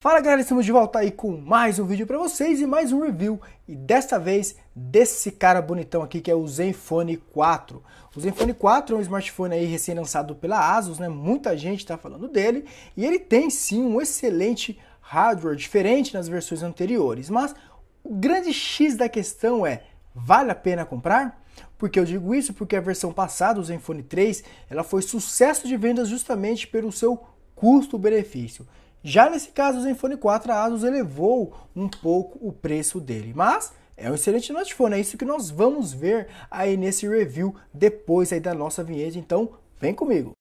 Fala galera, estamos de volta aí com mais um vídeo para vocês e mais um review. E desta vez desse cara bonitão aqui que é o Zenfone 4. O Zenfone 4 é um smartphone aí recém-lançado pela Asus, né? Muita gente está falando dele e ele tem sim um excelente hardware, diferente nas versões anteriores. Mas o grande X da questão é, vale a pena comprar? Por que eu digo isso? Porque a versão passada, o Zenfone 3, ela foi sucesso de vendas justamente pelo seu custo-benefício. Já nesse caso, o Zenfone 4, a Asus elevou um pouco o preço dele, mas é um excelente smartphone, é isso que nós vamos ver aí nesse review depois aí da nossa vinheta, então vem comigo.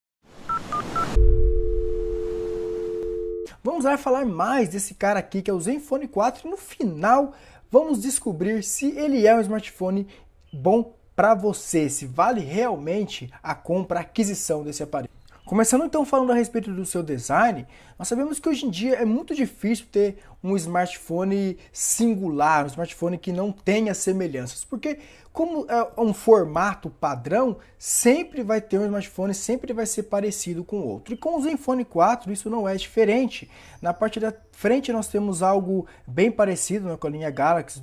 Vamos lá falar mais desse cara aqui que é o Zenfone 4 e no final vamos descobrir se ele é um smartphone bom para você, se vale realmente a compra, a aquisição desse aparelho. Começando então falando a respeito do seu design, nós sabemos que hoje em dia é muito difícil ter um smartphone singular, um smartphone que não tenha semelhanças, porque como é um formato padrão, sempre vai ter um smartphone, sempre vai ser parecido com o outro. E com o Zenfone 4 isso não é diferente. Na parte da frente nós temos algo bem parecido, né, com a linha Galaxy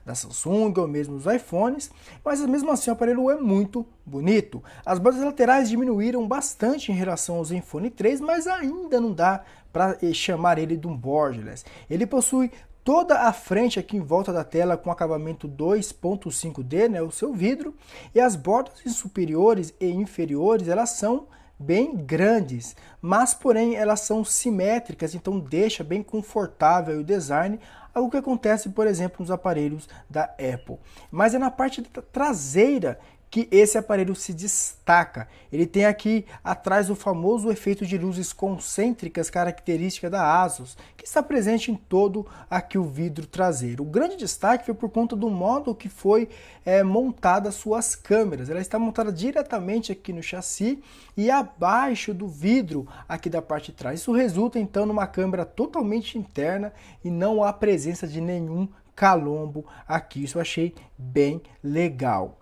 da Samsung ou mesmo os iPhones, mas mesmo assim o aparelho é muito bonito. As bordas laterais diminuíram bastante em relação ao Zenfone 3, mas ainda não dá para chamar ele de um borderless. Ele possui toda a frente aqui em volta da tela com acabamento 2.5D, né, o seu vidro, e as bordas superiores e inferiores elas são bem grandes, mas porém elas são simétricas, então deixa bem confortável o design, algo que acontece, por exemplo, nos aparelhos da Apple. Mas é na parte traseira que esse aparelho se destaca. Ele tem aqui atrás o famoso efeito de luzes concêntricas característica da Asus, que está presente em todo aqui o vidro traseiro. O grande destaque foi por conta do modo que foi montada as suas câmeras. Ela está montada diretamente aqui no chassi e abaixo do vidro aqui da parte de trás. Isso resulta então numa câmera totalmente interna e não há presença de nenhum calombo aqui. Isso eu achei bem legal.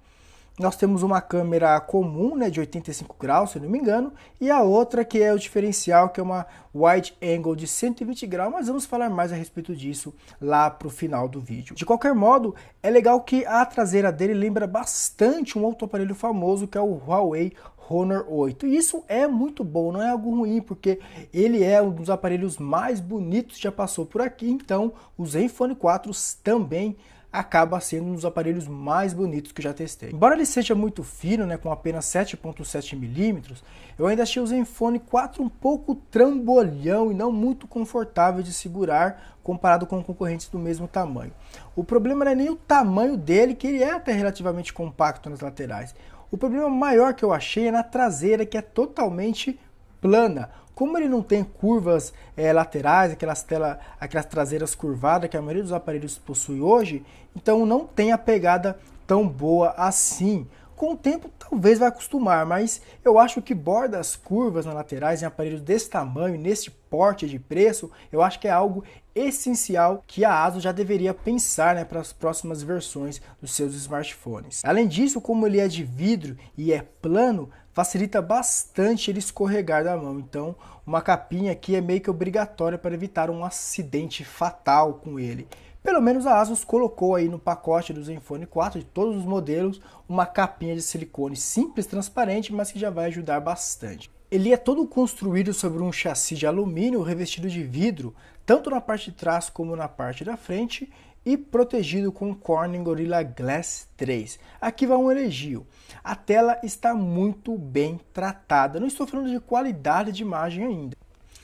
Nós temos uma câmera comum, né, de 85 graus, se não me engano, e a outra que é o diferencial, que é uma wide angle de 120 graus, mas vamos falar mais a respeito disso lá para o final do vídeo. De qualquer modo, é legal que a traseira dele lembra bastante um outro aparelho famoso, que é o Huawei Honor 8. E isso é muito bom, não é algo ruim, porque ele é um dos aparelhos mais bonitos que já passou por aqui, então o Zenfone 4 também acaba sendo um dos aparelhos mais bonitos que eu já testei. Embora ele seja muito fino, né, com apenas 7.7 mm, eu ainda achei o Zenfone 4 um pouco trambolhão e não muito confortável de segurar comparado com concorrentes do mesmo tamanho. O problema não é nem o tamanho dele, que ele é até relativamente compacto nas laterais. O problema maior que eu achei é na traseira, que é totalmente plana. Como ele não tem curvas laterais, aquelas traseiras curvadas que a maioria dos aparelhos possui hoje, então não tem a pegada tão boa assim. Com o tempo talvez vai acostumar, mas eu acho que bordas curvas nas laterais em aparelhos desse tamanho, nesse porte de preço, eu acho que é algo essencial que a Asus já deveria pensar, né, para as próximas versões dos seus smartphones. Além disso, como ele é de vidro e é plano, facilita bastante ele escorregar da mão, então uma capinha aqui é meio que obrigatória para evitar um acidente fatal com ele. Pelo menos a Asus colocou aí no pacote do Zenfone 4, de todos os modelos, uma capinha de silicone simples, transparente, mas que já vai ajudar bastante. Ele é todo construído sobre um chassi de alumínio revestido de vidro, tanto na parte de trás como na parte da frente, e protegido com Corning Gorilla Glass 3. Aqui vai um elogio. A tela está muito bem tratada. Não estou falando de qualidade de imagem ainda,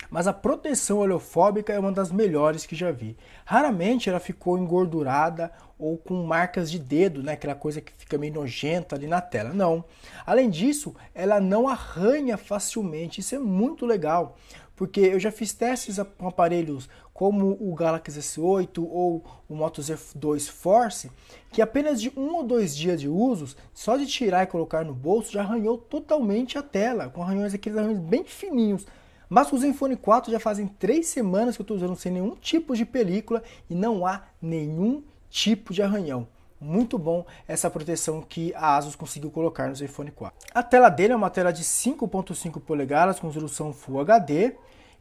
mas a proteção oleofóbica é uma das melhores que já vi. Raramente ela ficou engordurada ou com marcas de dedo, né? Aquela coisa que fica meio nojenta ali na tela. Não. Além disso, ela não arranha facilmente. Isso é muito legal, porque eu já fiz testes com aparelhos como o Galaxy S8 ou o Moto Z2 Force, que apenas de 1 ou 2 dias de uso, só de tirar e colocar no bolso, já arranhou totalmente a tela, com aqueles arranhões bem fininhos. Mas o Zenfone 4 já fazem 3 semanas que eu estou usando sem nenhum tipo de película e não há nenhum tipo de arranhão. Muito bom essa proteção que a Asus conseguiu colocar no Zenfone 4. A tela dele é uma tela de 5.5 polegadas com resolução Full HD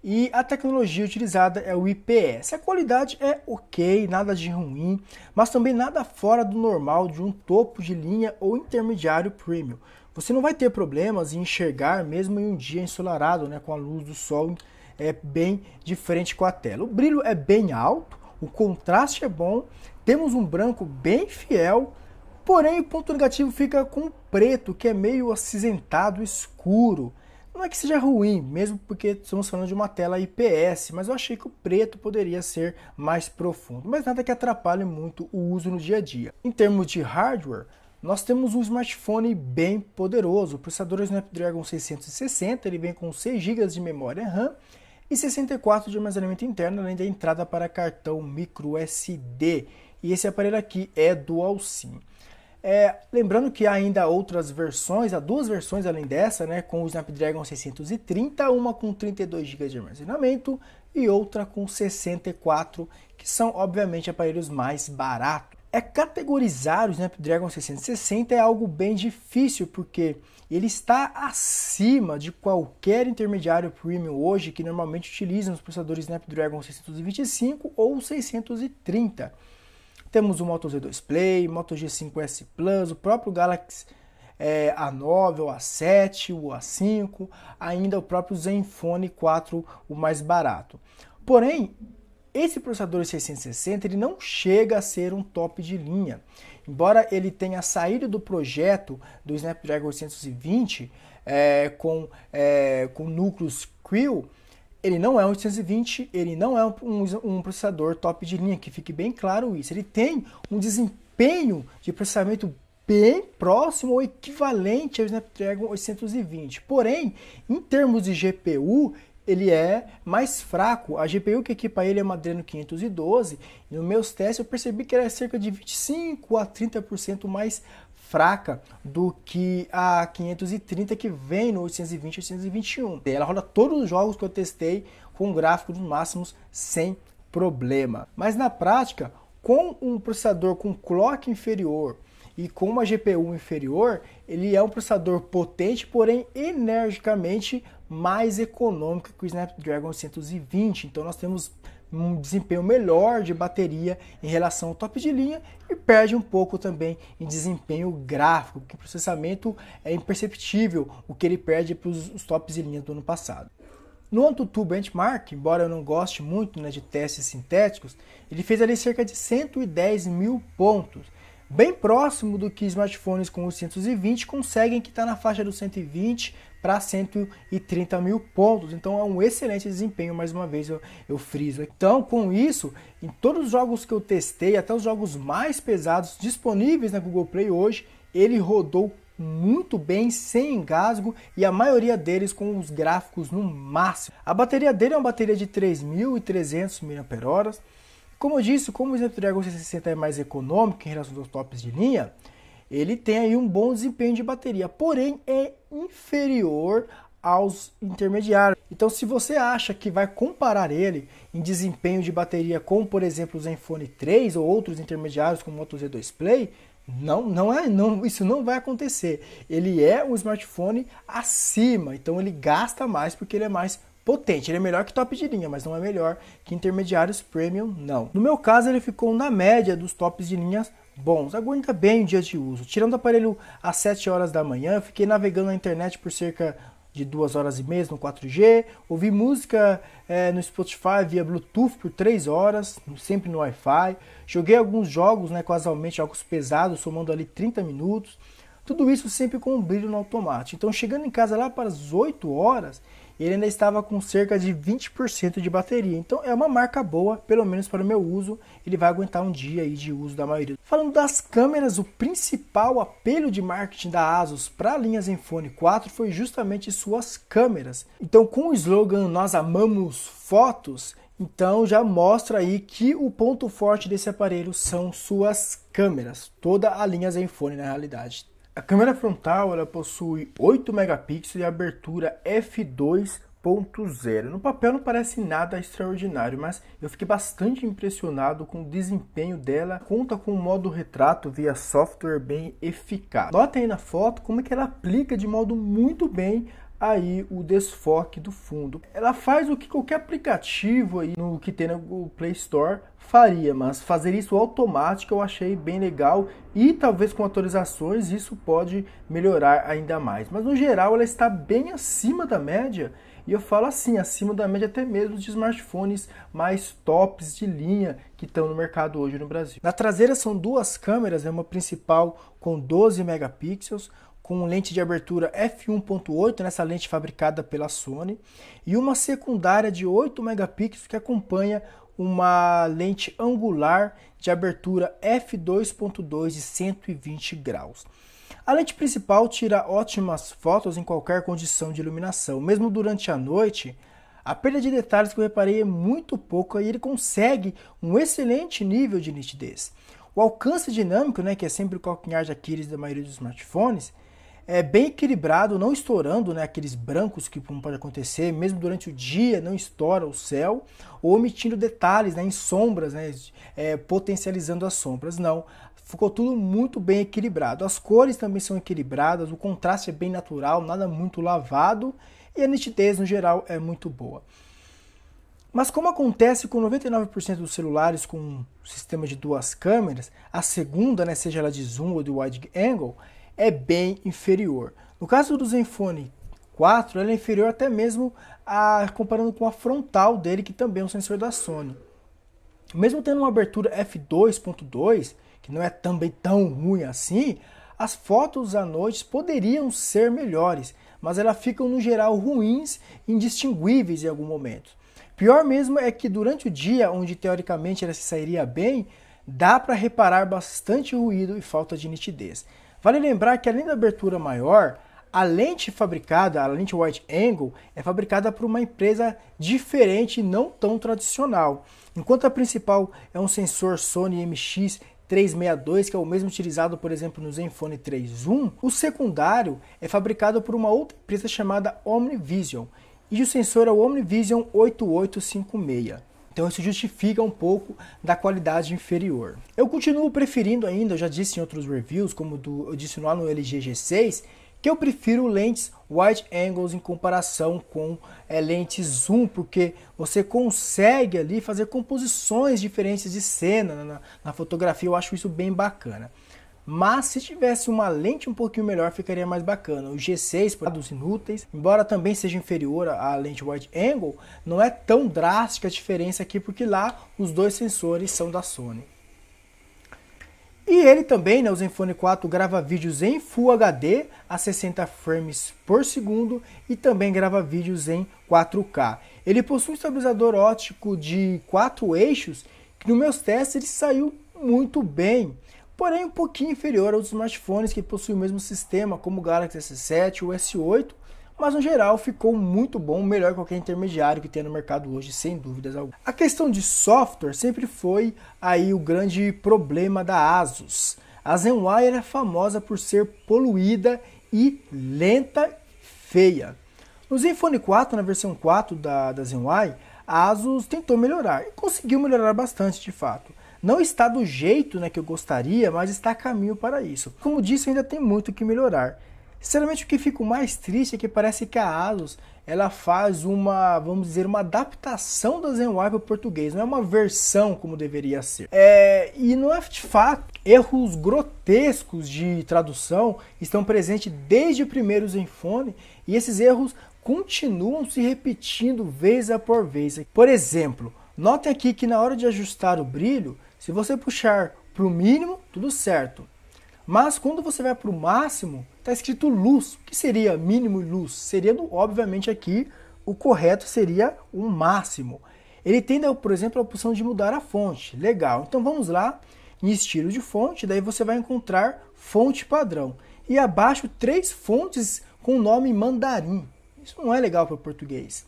e a tecnologia utilizada é o IPS. A qualidade é ok, nada de ruim, mas também nada fora do normal de um topo de linha ou intermediário premium. Você não vai ter problemas em enxergar mesmo em um dia ensolarado, né, com a luz do sol bem de frente com a tela. O brilho é bem alto, o contraste é bom, temos um branco bem fiel, porém o ponto negativo fica com o preto, que é meio acinzentado, escuro. Não é que seja ruim, mesmo porque estamos falando de uma tela IPS, mas eu achei que o preto poderia ser mais profundo, mas nada que atrapalhe muito o uso no dia a dia. Em termos de hardware, nós temos um smartphone bem poderoso, o processador Snapdragon 660, ele vem com 6 GB de memória RAM e 64 de armazenamento interno, além da entrada para cartão micro SD. E esse aparelho aqui é Dual SIM. Lembrando que há ainda outras versões, há duas versões além dessa, né, com o Snapdragon 630, uma com 32 GB de armazenamento e outra com 64, que são obviamente aparelhos mais baratos. Categorizar o Snapdragon 660 é algo bem difícil, porque ele está acima de qualquer intermediário premium hoje que normalmente utilizam os processadores Snapdragon 625 ou 630. Temos o Moto Z2 Play, Moto G5S Plus, o próprio Galaxy A9, o A7, o A5, ainda o próprio Zenfone 4, o mais barato. Porém, esse processador 660 ele não chega a ser um top de linha. Embora ele tenha saído do projeto do Snapdragon 820 com núcleos Creo, ele não é um 820, ele não é um processador top de linha, que fique bem claro isso. Ele tem um desempenho de processamento bem próximo ou equivalente ao Snapdragon 820. Porém, em termos de GPU, ele é mais fraco. A GPU que equipa ele é uma Adreno 512, e nos meus testes eu percebi que era cerca de 25 a 30% mais fraca do que a 530 que vem no 820 e 821. Ela roda todos os jogos que eu testei com gráficos máximos sem problema. Mas na prática, com um processador com clock inferior e com uma GPU inferior, ele é um processador potente, porém energicamente mais econômico que o Snapdragon 820. Então nós temos um desempenho melhor de bateria em relação ao top de linha e perde um pouco também em desempenho gráfico, porque o processamento é imperceptível o que ele perde para os tops de linha do ano passado. No AnTuTu Benchmark, embora eu não goste muito, né, de testes sintéticos, ele fez ali cerca de 110 mil pontos, bem próximo do que smartphones com 820 conseguem, que está na faixa dos 120 para 130 mil pontos. Então é um excelente desempenho, mais uma vez eu friso. Então, com isso, em todos os jogos que eu testei, até os jogos mais pesados disponíveis na Google Play hoje, ele rodou muito bem, sem engasgo, e a maioria deles com os gráficos no máximo. A bateria dele é uma bateria de 3.300 mAh. Como eu disse, como o Snapdragon 660 é mais econômico em relação aos tops de linha, ele tem aí um bom desempenho de bateria, porém é inferior aos intermediários. Então, se você acha que vai comparar ele em desempenho de bateria com, por exemplo, o Zenfone 3 ou outros intermediários como o Moto Z2 Play, isso não vai acontecer. Ele é um smartphone acima, então ele gasta mais porque ele é mais potente. Ele é melhor que top de linha, mas não é melhor que intermediários premium, não. No meu caso, ele ficou na média dos tops de linhas bons, aguenta bem o dia de uso. Tirando o aparelho às 7 horas da manhã, eu fiquei navegando na internet por cerca de 2 horas e meia no 4G, ouvi música no Spotify via Bluetooth por 3 horas, sempre no Wi-Fi, joguei alguns jogos, casualmente, jogos pesados, somando ali 30 minutos, tudo isso sempre com um brilho no automático. Então, chegando em casa lá para as 8 horas, ele ainda estava com cerca de 20% de bateria. Então é uma marca boa, pelo menos para o meu uso, ele vai aguentar um dia aí de uso da maioria. Falando das câmeras, o principal apelo de marketing da ASUS para a linha Zenfone 4 foi justamente suas câmeras. Então, com o slogan "Nós amamos fotos", então já mostra aí que o ponto forte desse aparelho são suas câmeras, toda a linha Zenfone na realidade. A câmera frontal ela possui 8 megapixels e abertura f2.0. No papel não parece nada extraordinário, mas eu fiquei bastante impressionado com o desempenho dela. Conta com um modo retrato via software bem eficaz. Notem aí na foto como é que ela aplica de modo muito bem aí o desfoque do fundo. Ela faz o que qualquer aplicativo aí no que tem no Play Store faria, mas fazer isso automático eu achei bem legal e talvez com atualizações isso pode melhorar ainda mais. Mas no geral ela está bem acima da média, e eu falo assim, acima da média até mesmo de smartphones mais tops de linha que estão no mercado hoje no Brasil. Na traseira são duas câmeras, uma principal com 12 megapixels, com lente de abertura f1.8, nessa lente fabricada pela Sony, e uma secundária de 8 megapixels que acompanha uma lente angular de abertura f2.2 de 120 graus. A lente principal tira ótimas fotos em qualquer condição de iluminação, mesmo durante a noite. A perda de detalhes que eu reparei é muito pouca e ele consegue um excelente nível de nitidez. O alcance dinâmico, que é sempre o calcanhar de Aquiles da maioria dos smartphones, é bem equilibrado, não estourando aqueles brancos que pode acontecer, mesmo durante o dia não estoura o céu, ou omitindo detalhes em sombras, potencializando as sombras, não. Ficou tudo muito bem equilibrado. As cores também são equilibradas, o contraste é bem natural, nada muito lavado, e a nitidez no geral é muito boa. Mas como acontece com 99% dos celulares com um sistema de duas câmeras, a segunda, seja ela de zoom ou de wide angle, é bem inferior. No caso do Zenfone 4, ela é inferior até mesmo comparando com a frontal dele, que também é um sensor da Sony. Mesmo tendo uma abertura f2.2, que não é também tão ruim assim, as fotos à noite poderiam ser melhores, mas elas ficam no geral ruins e indistinguíveis em algum momento. Pior mesmo é que durante o dia, onde teoricamente ela se sairia bem, dá para reparar bastante ruído e falta de nitidez. Vale lembrar que além da abertura maior, a lente fabricada, a lente wide angle, é fabricada por uma empresa diferente e não tão tradicional. Enquanto a principal é um sensor Sony MX362, que é o mesmo utilizado, por exemplo, no Zenfone 3 Zoom, o secundário é fabricado por uma outra empresa chamada OmniVision, e o sensor é o OmniVision 8856. Então isso justifica um pouco da qualidade inferior. Eu continuo preferindo ainda, eu já disse em outros reviews, como eu disse lá no LG G6, que eu prefiro lentes wide angles em comparação com lentes zoom, porque você consegue ali fazer composições diferentes de cena na fotografia, eu acho isso bem bacana. Mas se tivesse uma lente um pouquinho melhor, ficaria mais bacana. O G6, por dos inúteis, embora também seja inferior à lente wide angle, não é tão drástica a diferença aqui, porque lá os dois sensores são da Sony. E ele também, o Zenfone 4, grava vídeos em Full HD a 60 frames por segundo e também grava vídeos em 4K. Ele possui um estabilizador óptico de 4 eixos, que nos meus testes ele saiu muito bem. Porém um pouquinho inferior aos smartphones que possuem o mesmo sistema, como o Galaxy S7 ou S8, mas no geral ficou muito bom, melhor que qualquer intermediário que tem no mercado hoje, sem dúvidas alguma. A questão de software sempre foi aí o grande problema da ASUS. A ZenWire é famosa por ser poluída e lenta, feia. No Zenfone 4, na versão 4 da ZenWire, a ASUS tentou melhorar e conseguiu melhorar bastante de fato. Não está do jeito que eu gostaria, mas está a caminho para isso. Como disse, ainda tem muito que melhorar. Sinceramente, o que fico mais triste é que parece que a ASUS ela faz uma, vamos dizer, uma adaptação da ZenWire para o português. Não é uma versão como deveria ser. E não é de fato. Erros grotescos de tradução estão presentes desde o primeiro Zenfone e esses erros continuam se repetindo vez após vez. Por exemplo, notem aqui que na hora de ajustar o brilho, se você puxar para o mínimo, tudo certo. Mas quando você vai para o máximo, está escrito luz. O que seria mínimo e luz? Seria, obviamente, aqui o correto seria o máximo. Ele tem, por exemplo, a opção de mudar a fonte. Legal. Então vamos lá em estilo de fonte, daí você vai encontrar fonte padrão. E abaixo 3 fontes com o nome mandarim. Isso não é legal para o português.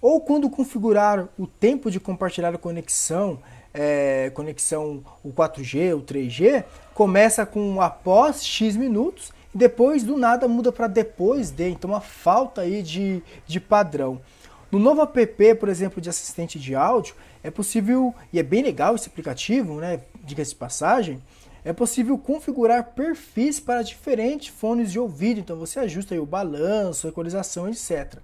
Ou quando configurar o tempo de compartilhar a conexão, conexão o 4G, o 3G, começa com após X minutos e depois do nada muda para depois de, então uma falta aí de padrão. No novo app, por exemplo, de assistente de áudio, é possível, e é bem legal esse aplicativo, diga-se de passagem, é possível configurar perfis para diferentes fones de ouvido, então você ajusta aí o balanço, a equalização, etc.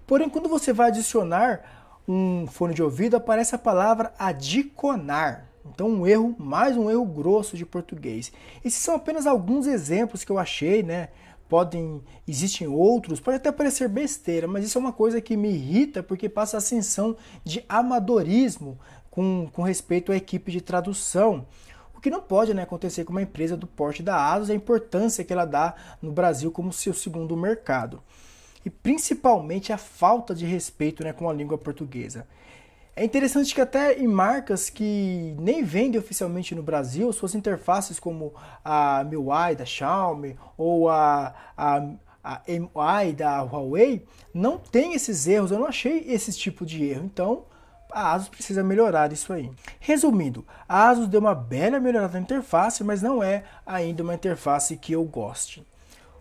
Porém, quando você vai adicionar um fone de ouvido, aparece a palavra adicionar. Então, mais um erro grosso de português. Esses são apenas alguns exemplos que eu achei, né? Existem outros, pode até parecer besteira, mas isso é uma coisa que me irrita porque passa a sensação de amadorismo com respeito à equipe de tradução. O que não pode, né, acontecer com uma empresa do porte da ASUS, a importância que ela dá no Brasil como seu segundo mercado. E principalmente a falta de respeito, né, com a língua portuguesa. É interessante que até em marcas que nem vendem oficialmente no Brasil, suas interfaces como a MIUI da Xiaomi ou a MI da Huawei não tem esses erros, eu não achei esse tipo de erro, então a ASUS precisa melhorar isso aí. Resumindo, a ASUS deu uma bela melhorada na interface, mas não é ainda uma interface que eu goste.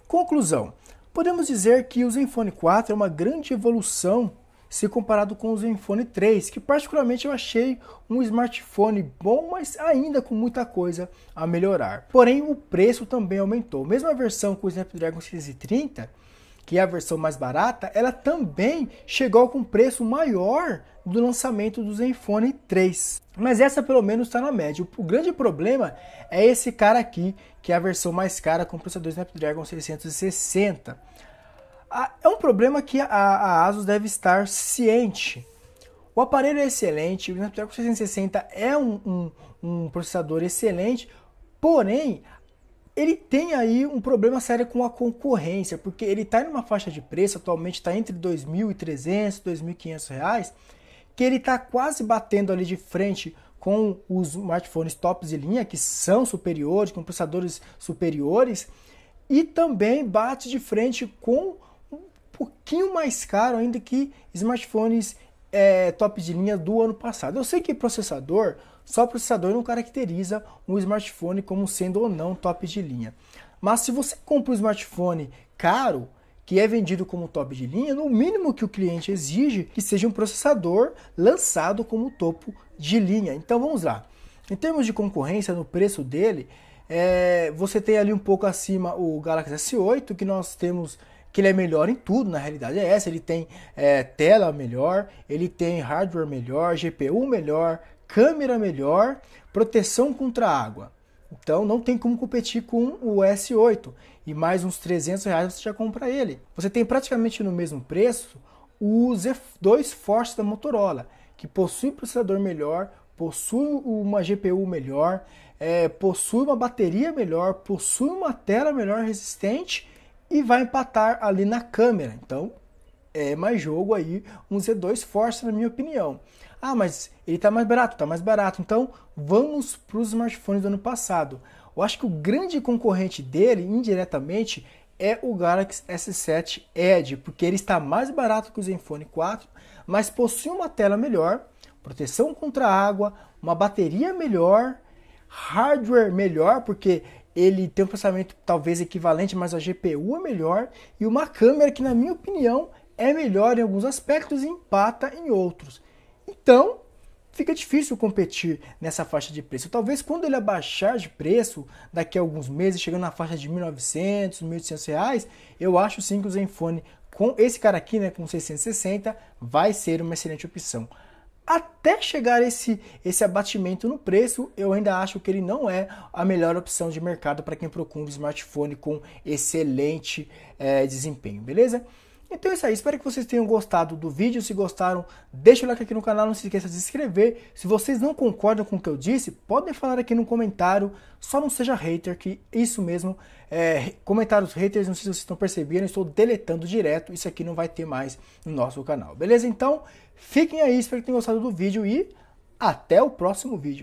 Conclusão, podemos dizer que o Zenfone 4 é uma grande evolução se comparado com o Zenfone 3, que particularmente eu achei um smartphone bom, mas ainda com muita coisa a melhorar. Porém, o preço também aumentou. Mesmo a versão com o Snapdragon 630, que é a versão mais barata, ela também chegou com preço maior do lançamento do Zenfone 3. Mas essa pelo menos está na média. O grande problema é esse cara aqui, que é a versão mais cara com o processador Snapdragon 660. É um problema que a ASUS deve estar ciente. O aparelho é excelente, o Snapdragon 660 é um processador excelente, porém, ele tem aí um problema sério com a concorrência, porque ele está em uma faixa de preço, atualmente está entre R$ 2.300 e R$ 2.500, que ele está quase batendo ali de frente com os smartphones tops de linha, que são superiores, com processadores superiores, e também bate de frente com pouquinho mais caro ainda que smartphones top de linha do ano passado. Eu sei que só processador não caracteriza um smartphone como sendo ou não top de linha. Mas se você compra um smartphone caro, que é vendido como top de linha, no mínimo que o cliente exige que seja um processador lançado como topo de linha. Então vamos lá. Em termos de concorrência, no preço dele, você tem ali um pouco acima o Galaxy S8, que nós temos que ele é melhor em tudo, na realidade é essa, ele tem tela melhor, ele tem hardware melhor, GPU melhor, câmera melhor, proteção contra água. Então não tem como competir com o S8, e mais uns R$300 você já compra ele. Você tem praticamente no mesmo preço o Z2 Force da Motorola, que possui processador melhor, possui uma GPU melhor, possui uma bateria melhor, possui uma tela melhor resistente, e vai empatar ali na câmera. Então, é mais jogo aí um Z2 Force, na minha opinião. Ah, mas ele está mais barato, está mais barato. Então, vamos para os smartphones do ano passado. Eu acho que o grande concorrente dele, indiretamente, é o Galaxy S7 Edge, porque ele está mais barato que o Zenfone 4, mas possui uma tela melhor, proteção contra água, uma bateria melhor, hardware melhor, porque ele tem um processamento talvez equivalente, mas a GPU é melhor, e uma câmera que, na minha opinião, é melhor em alguns aspectos e empata em outros. Então, fica difícil competir nessa faixa de preço. Talvez quando ele abaixar de preço, daqui a alguns meses, chegando na faixa de R$1.900, R$1.800, eu acho sim que o Zenfone, com esse cara aqui, né, com 660, vai ser uma excelente opção. Até chegar esse abatimento no preço, eu ainda acho que ele não é a melhor opção de mercado para quem procura um smartphone com excelente desempenho, beleza? Então é isso aí, espero que vocês tenham gostado do vídeo. Se gostaram, deixa o like aqui no canal, não se esqueça de se inscrever. Se vocês não concordam com o que eu disse, podem falar aqui no comentário, só não seja hater, que isso mesmo, comentários haters, não sei se vocês estão percebendo, eu estou deletando direto, isso aqui não vai ter mais no nosso canal, beleza? Então, fiquem aí, espero que tenham gostado do vídeo e até o próximo vídeo.